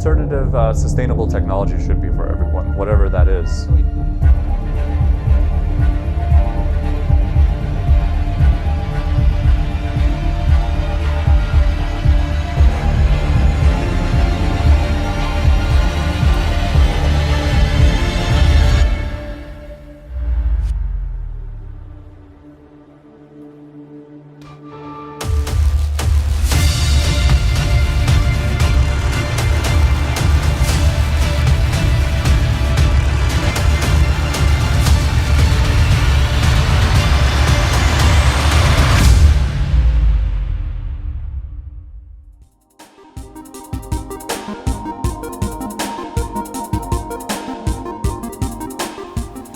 alternative, sustainable technology should be for everyone, whatever that is.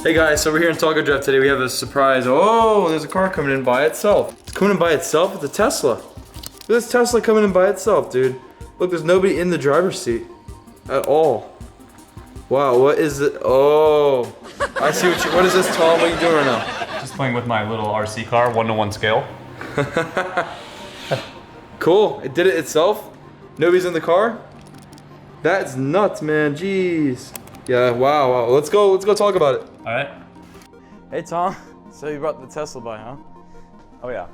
Hey guys, so we're here in Taco Drive today. We have a surprise. Oh, there's a car coming in by itself. It's coming in by itself. It's a Tesla. Look at this Tesla coming in by itself, dude. Look, there's nobody in the driver's seat at all. Wow, what is it? Oh, I see what is this, Tom? What are you doing right now? Just playing with my little RC car, 1-to-1 scale. Cool, it did it itself? Nobody's in the car? That's nuts, man, jeez. Yeah, wow. Let's go talk about it. All right. Hey Tom, so you brought the Tesla by, huh? Oh yeah.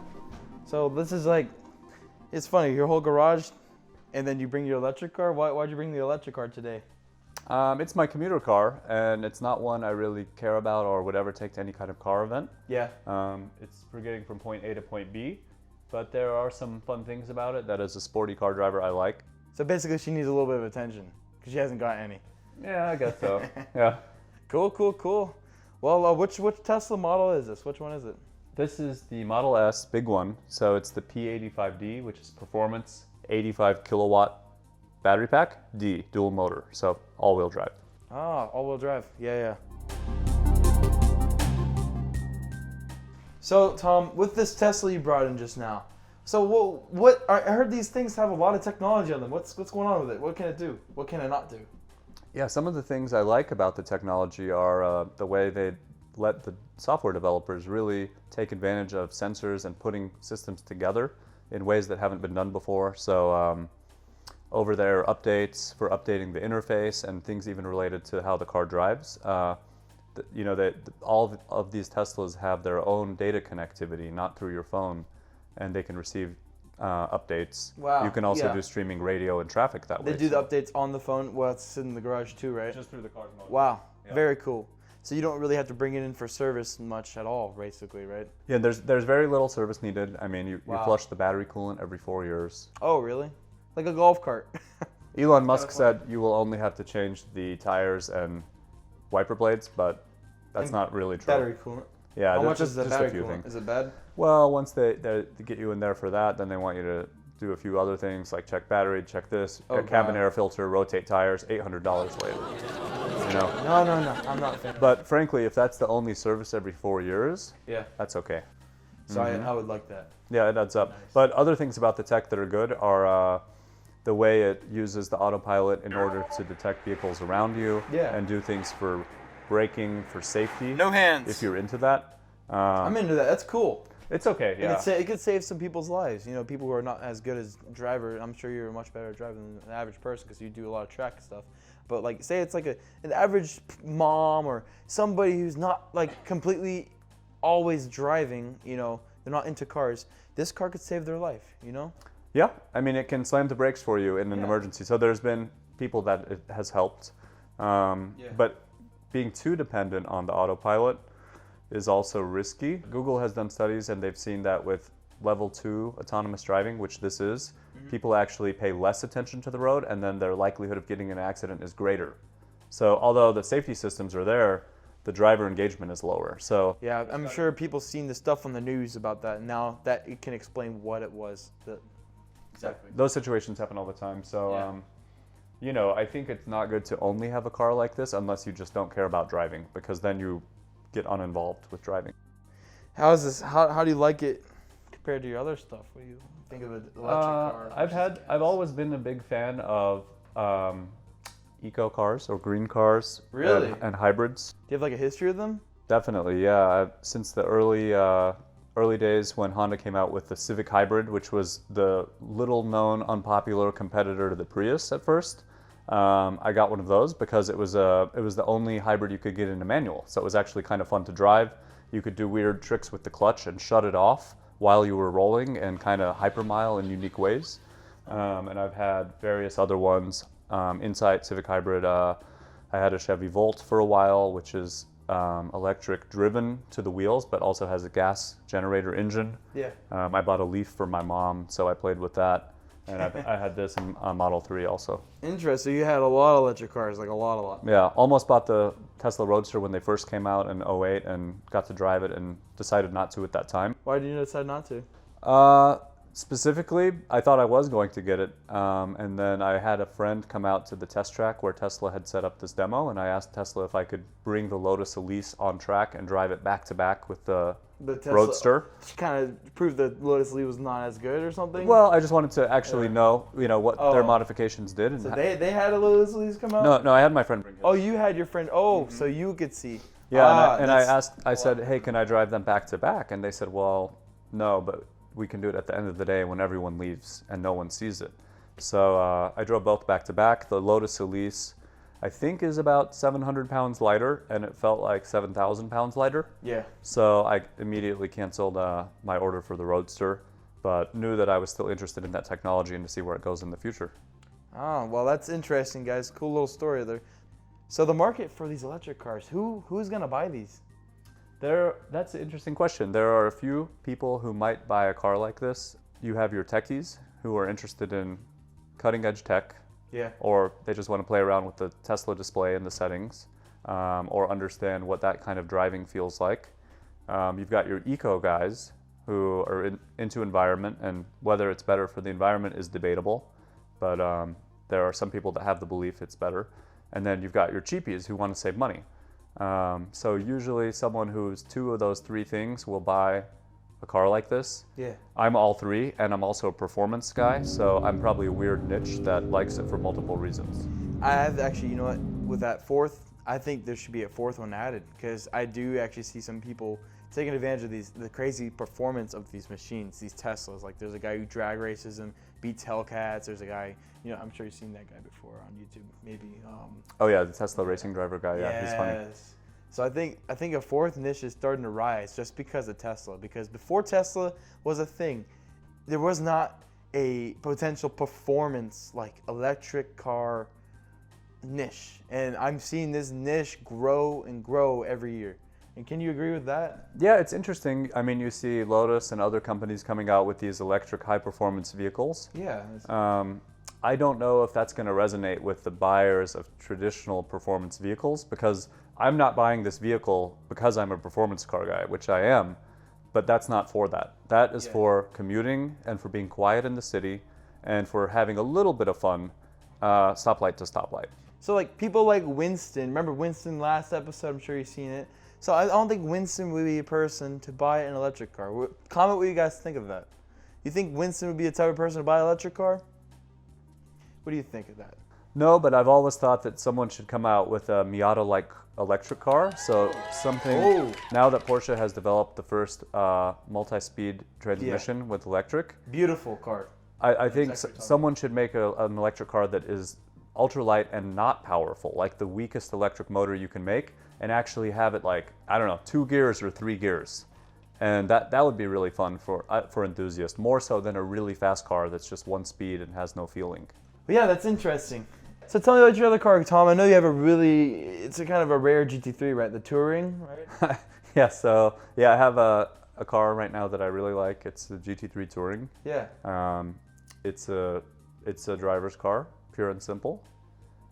So this is like, it's funny, your whole garage, and then you bring your electric car? Why'd you bring the electric car today? It's my commuter car, and it's not one I really care about or would ever take to any kind of car event. Yeah. It's for getting from point A to point B, but there are some fun ththings about it that as a sporty car driver I like. So basically she needs a little bit of attention, because she hasn't got any. Yeah, I guess so. Yeah. Cool. Well, which Tesla model is this? Which one is it? This is the Model S big one. So it's the P85D, which is performance, 85 kilowatt battery pack, D, dual motor. So all-wheel drive. Ah, all-wheel drive. Yeah. So Tom, with this Tesla you brought in just now, so I heard these things have a lot of technology on them. What's going on with it? What can it do? What can it not do? Yeah, some of the things I like about the technology are the way they let the software developers really take advantage of sensors and putting systems together in ways that haven't been done before. So over there, updates for updating the interface and things even related to how the car drives. All of these Teslas have their own data connectivity, not through your phone, and they can receive updates. Wow. You can also do streaming radio and traffic that way. They do the updates on the phone while it's in the garage too, right? Just through the car's motor. Wow, Yeah. Very cool. So you don't really have to bring it in for service much at all, basically, right? Yeah, there's very little service needed. I mean, you Wow. flush the battery coolant every 4 years. Oh, really? Like a golf cart. Elon Musk said you will only have to change the tires and wiper blades, but that's not really true. Battery coolant. Yeah, How much just is the a battery few coolant? things. Is it bad? Well, once they get you in there for that, then they want you to do a few other things like check battery, check this, Oh, a cabin God. air filter, rotate tires, $800 later. You know. No, I'm not a fan. But frankly, if that's the only service every 4 years, Yeah. that's okay. So I would like that. Yeah, it adds up. Nice. But other things about the tech that are good are the way it uses the autopilot in order to detect vehicles around you Yeah. and do things for braking, for safety. No hands. If you're into that. I'm into that. That's cool. It's okay, yeah. It could save some people's lives. You know, people who are not as good as driver. I'm sure you're a much better driver than an average person because you do a lot of track stuff. But like, say it's like an average mom or somebody who's not like completely always driving. You know, they're not into cars. This car could save their life. You know. Yeah, I mean, it can slam the brakes for you in an emergency. So there's been people that it has helped. But being too dependent on the autopilot is also risky. Google has done studies and they've seen that with level 2 autonomous driving, which this is, people actually pay less attention to the road and then their likelihood of getting in an accident is greater. So although the safety systems are there, the driver engagement is lower. So yeah, I'm sure people seen the stuff on the news about that. Now that it can explain what it was. Exactly. Those situations happen all the time. So, you know, I think it's not good to only have a car like this unless you just don't care about driving, because then you get uninvolved with driving. How is this? How do you like it compared to your other stuff? What do you think of an electric car? I've always been a big fan of eco cars or green cars. Really? And hybrids. Do you have like a history of them? Definitely, yeah. Since the early days when Honda came out with the Civic Hybrid, which was the little known unpopular competitor to the Prius at first. I got one of those because it was the only hybrid you could get in a manual. So it was actually kind of fun to drive. You could do weird tricks with the clutch and shut it off while you were rolling and kind of hypermile in unique ways. And I've had various other ones. Insight, Civic Hybrid. I had a Chevy Volt for a while, which is electric driven to the wheels, but also has a gas generator engine. Yeah. I bought a Leaf for my mom, so I played with that. And I had this in Model 3 also. Interesting. You had a lot of electric cars, like a lot. Yeah, almost bought the Tesla Roadster when they first came out in '08 and got to drive it and decided not to at that time. Why did you decide not to? Specifically, I thought I was going to get it. And then I had a friend come out to the test track where Tesla had set up this demo, and I asked Tesla if I could bring the Lotus Elise on track and drive it back to back with the Tesla Roadster. Kind of prove that Lotus Elise was not as good or something? Well, I just wanted to actually know, what their modifications did. And so they had a Lotus Elise come out? No, I had my friend bring it. Oh, you had your friend. Oh, so you could see. Yeah, I said, hey, can I drive them back to back? And they said, well, no, but we can do it at the end of the day when everyone leaves and no one sees it. So I drove both back to back. The Lotus Elise, I think, is about 700 pounds lighter, and it felt like 7,000 pounds lighter. Yeah. So I immediately canceled my order for the Roadster, but knew that I was still interested in that technology and to see where it goes in the future. Oh, well, that's interesting, guys. Cool little story there. So the market for these electric cars, who's going to buy these? That's an interesting question. There are a few people who might buy a car like this. You have your techies who are interested in cutting edge tech. Yeah. Or they just want to play around with the Tesla display and the settings, or understand what that kind of driving feels like. You've got your eco guys who are into environment, and whether it's better for the environment is debatable, but there are some people that have the belief it's better. And then you've got your cheapies who want to save money. So usually someone who's two of those three things will buy a car like this. Yeah. I'm all three, and I'm also a performance guy, so I'm probably a weird niche that likes it for multiple reasons. I have actually, you know what, with that fourth, I think there should be a fourth one added, because I do actually see some people taking advantage of the crazy performance of these machines, these Teslas. Like there's a guy who drag races them, beats Hellcats. There's a guy, I'm sure you've seen that guy before on YouTube, maybe. Oh yeah, the Tesla racing driver guy. Yeah, yes. He's funny. So I think a fourth niche is starting to rise just because of Tesla. Because before Tesla was a thing, there was not a potential performance like electric car niche, and I'm seeing this niche grow and grow every year. And can you agree with that? Yeah, it's interesting. I mean, you see Lotus and other companies coming out with these electric high-performance vehicles. Yeah. I don't know if that's going to resonate with the buyers of traditional performance vehicles, because I'm not buying this vehicle because I'm a performance car guy, which I am, but that's not for that. That is for commuting and for being quiet in the city and for having a little bit of fun, stoplight to stoplight. So like people like Winston, remember Winston last episode? I'm sure you've seen it. So I don't think Winston would be a person to buy an electric car. Comment what you guys think of that. You think Winston would be the type of person to buy an electric car? What do you think of that? No, but I've always thought that someone should come out with a Miata-like electric car. So something, now that Porsche has developed the first multi-speed transmission with electric. Beautiful car. I think someone should make an electric car that is ultralight and not powerful, like the weakest electric motor you can make, and actually have it like, I don't know, 2 gears or 3 gears. And that would be really fun for enthusiasts, more so than a really fast car that's just 1 speed and has no feeling. But yeah, that's interesting. So tell me about your other car, Tom. I know you have it's a kind of a rare GT3, right? The Touring, right? Yeah, so I have a car right now that I really like. It's the GT3 Touring. Yeah. It's a driver's car, pure and simple.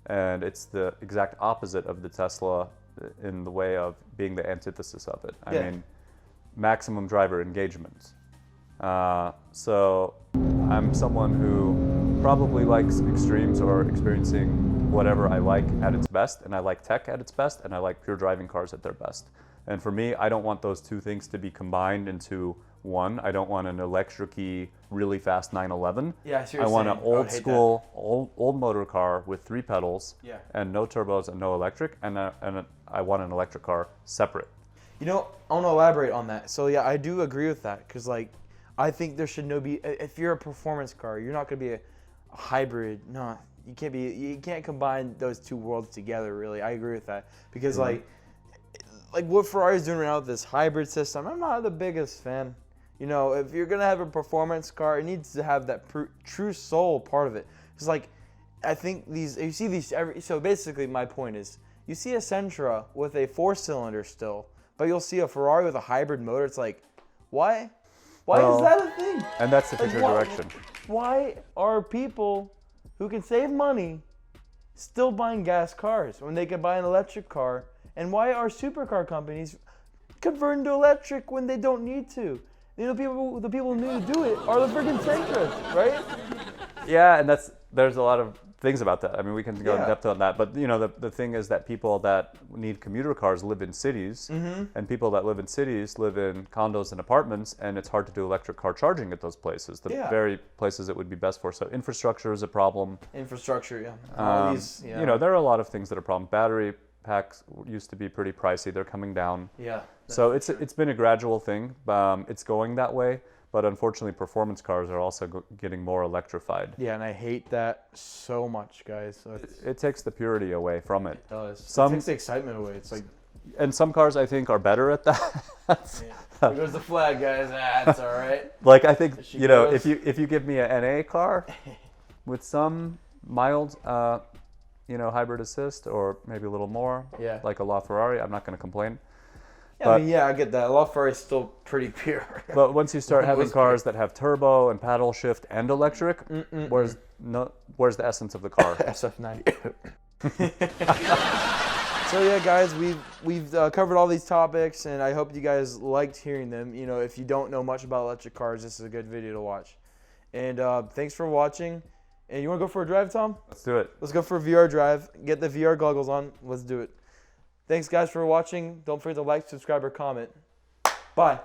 And it's the exact opposite of the Tesla in the way of being the antithesis of it. I mean, maximum driver engagement. So I'm someone who probably likes extremes or experiencing whatever I like at its best, and I like tech at its best, and I like pure driving cars at their best. And for me, I don't want those two things to be combined into one. I don't want an electric-y, really fast 911. Yeah, I want an old school, old motor car with 3 pedals, and no turbos and no electric, and I want an electric car separate. I want to elaborate on that. So yeah, I do agree with that, because I think there should be, if you're a performance car, you're not going to be a hybrid. No, you can't combine those two worlds together, really. I agree with that. Because like what Ferrari's doing right now with this hybrid system, I'm not the biggest fan. You know, if you're gonna have a performance car, it needs to have that true soul part of it. It's like, I think you see these so basically my point is, you see a Sentra with a 4-cylinder still, but you'll see a Ferrari with a hybrid motor. It's like, why? Why is that a thing? And that's the future direction. Why are people who can save money still buying gas cars when they can buy an electric car? And why are supercar companies converting to electric when they don't need to? You know, the people who need to do it are the freaking Sentras, right? Yeah, and there's a lot of things about that. I mean, we can go in depth on that, but you know, the thing is that people that need commuter cars live in cities, and people that live in cities live in condos and apartments, and it's hard to do electric car charging at those places, the very places it would be best for. So infrastructure is a problem. Infrastructure, all these, you know, there are a lot of things that are a problem. Battery packs used to be pretty pricey. They're coming down. Yeah. So it's been a gradual thing. It's going that way. But unfortunately, performance cars are also getting more electrified. Yeah, and I hate that so much, guys. So it takes the purity away from it. It does. It takes the excitement away. It's like, and some cars I think are better at that. There goes the flag, guys. That's all right. Like I think you know, if you give me an NA car with some mild, you know, hybrid assist or maybe a little more, like a LaFerrari, I'm not going to complain. Yeah, I mean, I get that. LaFerrari is still pretty pure. But once you start having cars that have turbo and paddle shift and electric, where's the essence of the car? SF90. So yeah, guys, we've covered all these topics, and I hope you guys liked hearing them. You know, if you don't know much about electric cars, this is a good video to watch. And thanks for watching. And you want to go for a drive, Tom? Let's do it. Let's go for a VR drive. Get the VR goggles on. Let's do it. Thanks, guys, for watching. Don't forget to like, subscribe, or comment. Bye.